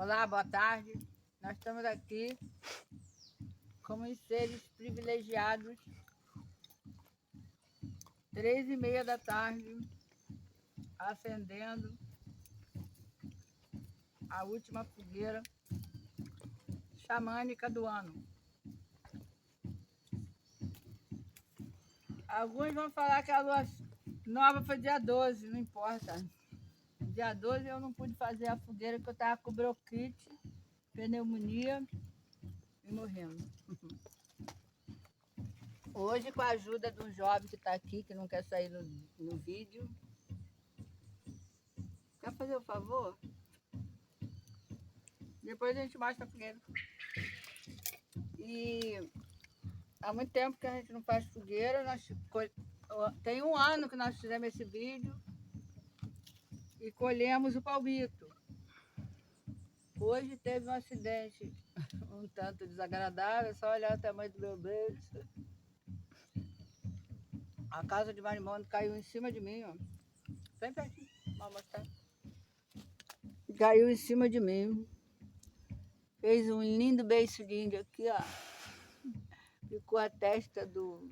Olá, boa tarde. Nós estamos aqui como os seres privilegiados, 3h30 da tarde, acendendo a última fogueira xamânica do ano. Alguns vão falar que a lua nova foi dia 12, não importa. Dia 12 eu não pude fazer a fogueira porque eu estava com bronquite, pneumonia e morrendo. Hoje, com a ajuda de um jovem que está aqui, que não quer sair no vídeo. Quer fazer o favor? Depois a gente mostra a fogueira. E há muito tempo que a gente não faz fogueira. Tem 1 ano que nós fizemos esse vídeo e colhemos o palmito. Hoje teve um acidente um tanto desagradável, só olhar o tamanho do meu beijo. A casa de marimbondo caiu em cima de mim, ó. Bem pertinho, vou mostrar. Caiu em cima de mim. Fez um lindo beiço de índio aqui, ó. Ficou a testa do...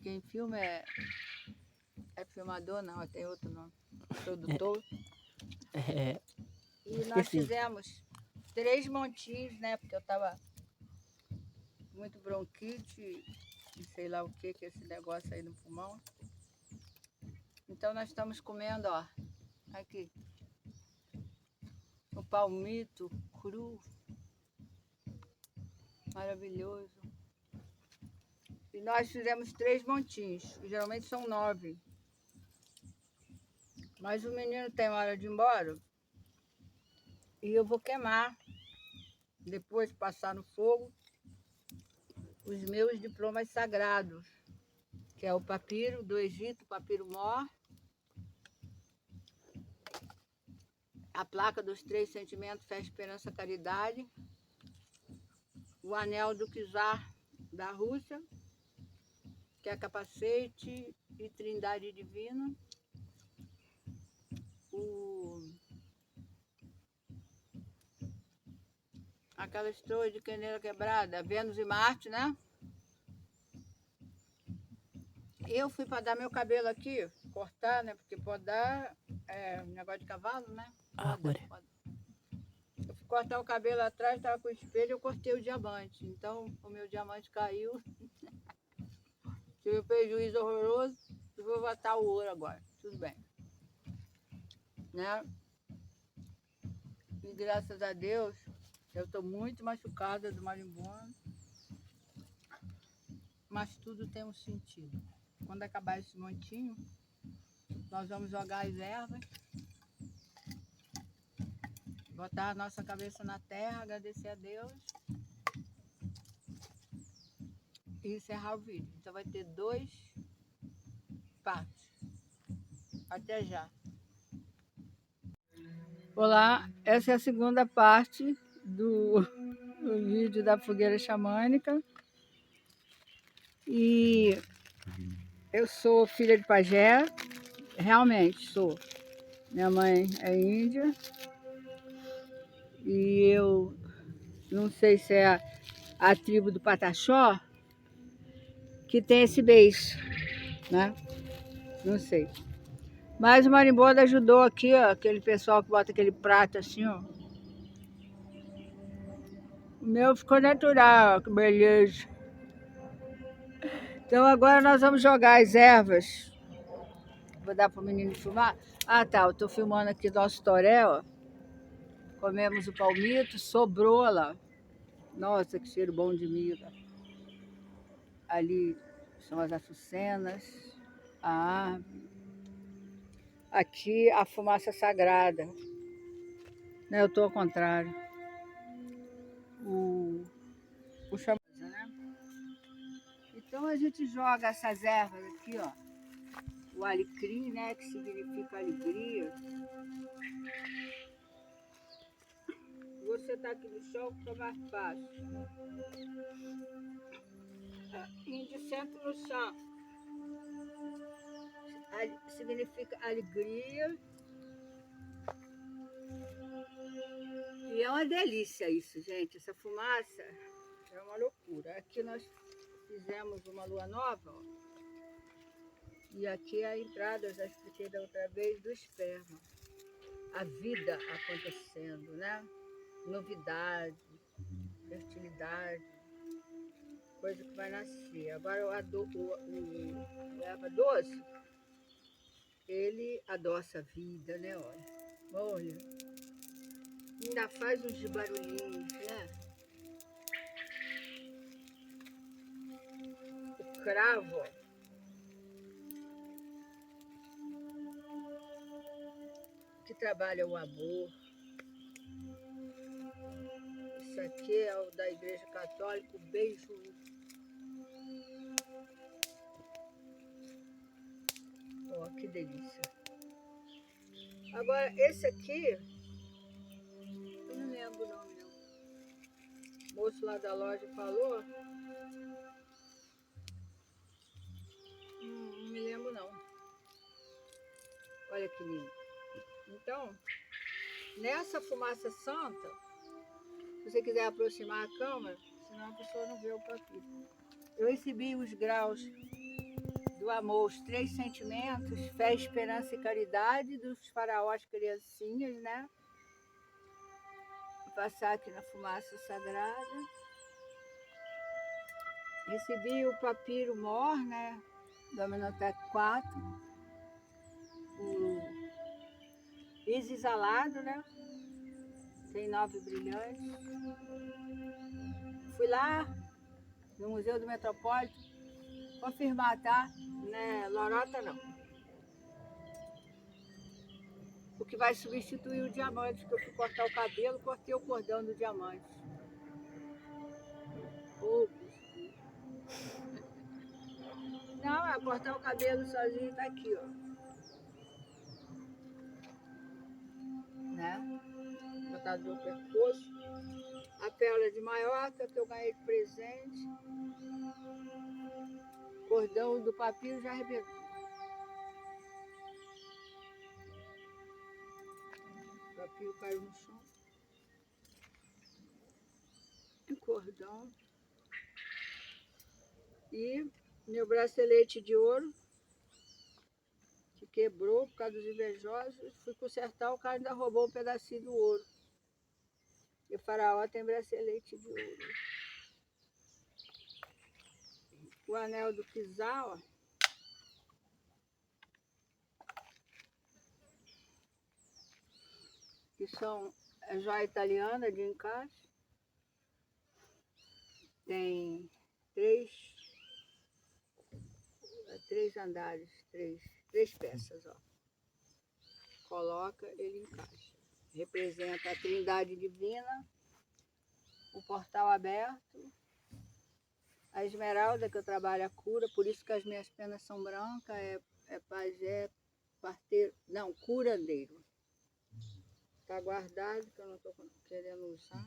Quem filma é filmador, não, tem outro nome. Produtor. E nós fizemos 3 montinhos, né? Porque eu tava muito bronquite e sei lá o que é esse negócio aí no pulmão. Então nós estamos comendo, ó, aqui, o palmito cru, maravilhoso. E nós fizemos 3 montinhos, geralmente são 9. Mas o menino tem hora de ir embora e eu vou queimar, depois de passar no fogo, os meus diplomas sagrados, que é o papiro do Egito, o papiro mor, a placa dos 3 sentimentos, fé, esperança, caridade, o anel do czar da Rússia, que é capacete e trindade divina, aquelas torres de caneira quebrada, Vênus e Marte, né? Eu fui para dar meu cabelo aqui, cortar, né? Porque podar é um negócio de cavalo, né? Poda. Eu fui cortar o cabelo atrás, estava com o espelho, eu cortei o diamante. Então, o meu diamante caiu. Tive um prejuízo horroroso. Eu vou botar o ouro agora. Tudo bem. Né? E graças a Deus, eu estou muito machucada do marimbondo. Mas tudo tem um sentido. Quando acabar esse montinho, nós vamos jogar as ervas, botar a nossa cabeça na terra, agradecer a Deus e encerrar o vídeo. Então vai ter 2 partes. Até já. Olá, essa é a segunda parte do vídeo da fogueira xamânica. E eu sou filha de pajé, realmente sou. Minha mãe é índia. E eu não sei se é a tribo do Pataxó que tem esse beiço, né? Não sei. Mas o marimbondo ajudou aqui, ó, aquele pessoal que bota aquele prato assim, ó. O meu ficou natural, ó, que beleza. Então agora nós vamos jogar as ervas. Vou dar para o menino filmar. Ah, tá, eu tô filmando aqui nosso toré, ó. Comemos o palmito, sobrou lá. Nossa, que cheiro bom de milho. Ali são as açucenas, a árvore. Aqui a fumaça sagrada. Né, eu tô ao contrário. O chamado, né? Então a gente joga essas ervas aqui, ó. O alecrim, né, que significa alegria. Você tá aqui no chão, fica mais fácil. Índio senta no chão. Significa alegria. é uma delícia isso, gente. Essa fumaça é uma loucura. Aqui nós fizemos uma lua nova, ó. E aqui é a entrada, eu já expliquei da outra vez, do esperma. A vida acontecendo, né? Novidade, fertilidade, coisa que vai nascer. Agora o erva doce, ele adoça a vida, né? Olha, ainda faz uns barulhinhos, né? O cravo, ó. Que trabalha o amor. Isso aqui é o da Igreja Católica, o beijo. Ó, que delícia. Agora, esse aqui, eu não lembro o nome, não. O moço lá da loja falou. Não me lembro, não. Olha que lindo. Então, nessa fumaça santa, se você quiser aproximar a câmera, senão a pessoa não vê o papiro. Eu recebi os graus do amor, os 3 sentimentos, fé, esperança e caridade, dos faraós criancinhas, né? Vou passar aqui na fumaça sagrada. Recebi o papiro mor, né? Do Amenhotep 4. O exalado, né? Tem 9 brilhantes. Fui lá no Museu do Metropolitano confirmar, tá? Né? Lorota não. O que vai substituir o diamante, que eu fui cortar o cabelo, cortei o cordão do diamante. Não, é cortar o cabelo sozinho, tá aqui, ó. Né? Botar do pescoço. A pérola de Maiorca, que eu ganhei de presente. Cordão do papiro já arrebentou. O papiro caiu no chão. O cordão. E meu bracelete de ouro, que quebrou por causa dos invejosos. Fui consertar, o cara ainda roubou um pedacinho do ouro. E o faraó tem bracelete de ouro. O anel do Kizawa, que são a joia italiana de encaixe. Tem três andares, três peças, ó. Coloca, ele encaixa. Representa a Trindade Divina, o portal aberto, a esmeralda, que eu trabalho a cura, por isso que as minhas penas são brancas, é pajé, parteiro, não, curandeiro. Está guardado, que eu não estou querendo usar.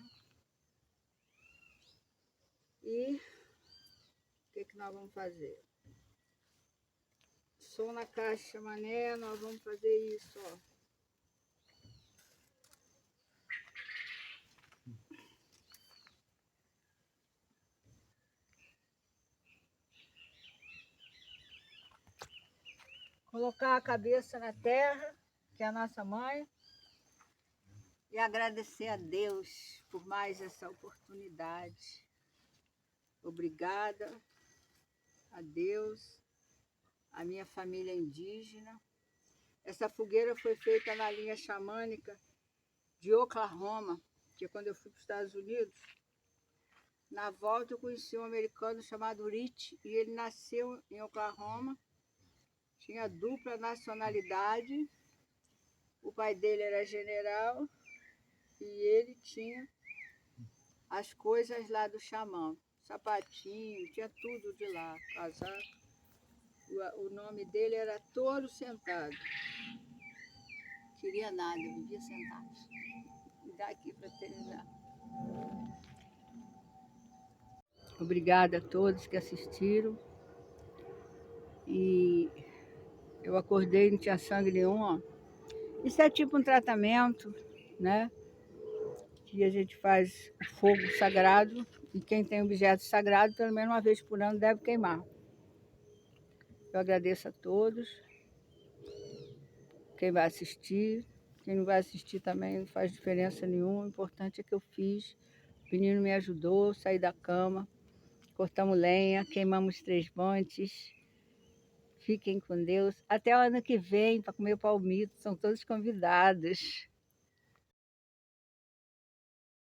E o que nós vamos fazer? Som na caixa, mané, nós vamos fazer isso, ó. Colocar a cabeça na terra, que é a nossa mãe, e agradecer a Deus por mais essa oportunidade. Obrigada a Deus, a minha família indígena. Essa fogueira foi feita na linha xamânica de Oklahoma, que quando eu fui para os Estados Unidos, na volta eu conheci um americano chamado Rich, e ele nasceu em Oklahoma, tinha dupla nacionalidade, o pai dele era general e ele tinha as coisas lá do xamã, sapatinho, tinha tudo de lá, casaco. O nome dele era Touro Sentado. Queria nada, vivia sentado. Me dá aqui para terminar. Obrigada a todos que assistiram. E eu acordei, não tinha sangue nenhum, ó. Isso é tipo um tratamento, né? que a gente faz o fogo sagrado, e quem tem objeto sagrado, pelo menos uma vez por ano, deve queimar. Eu agradeço a todos, quem vai assistir, quem não vai assistir também não faz diferença nenhuma, o importante é que eu fiz, o menino me ajudou, saí da cama, cortamos lenha, queimamos 3 montes. Fiquem com Deus. Até o ano que vem para comer o palmito, são todos convidados.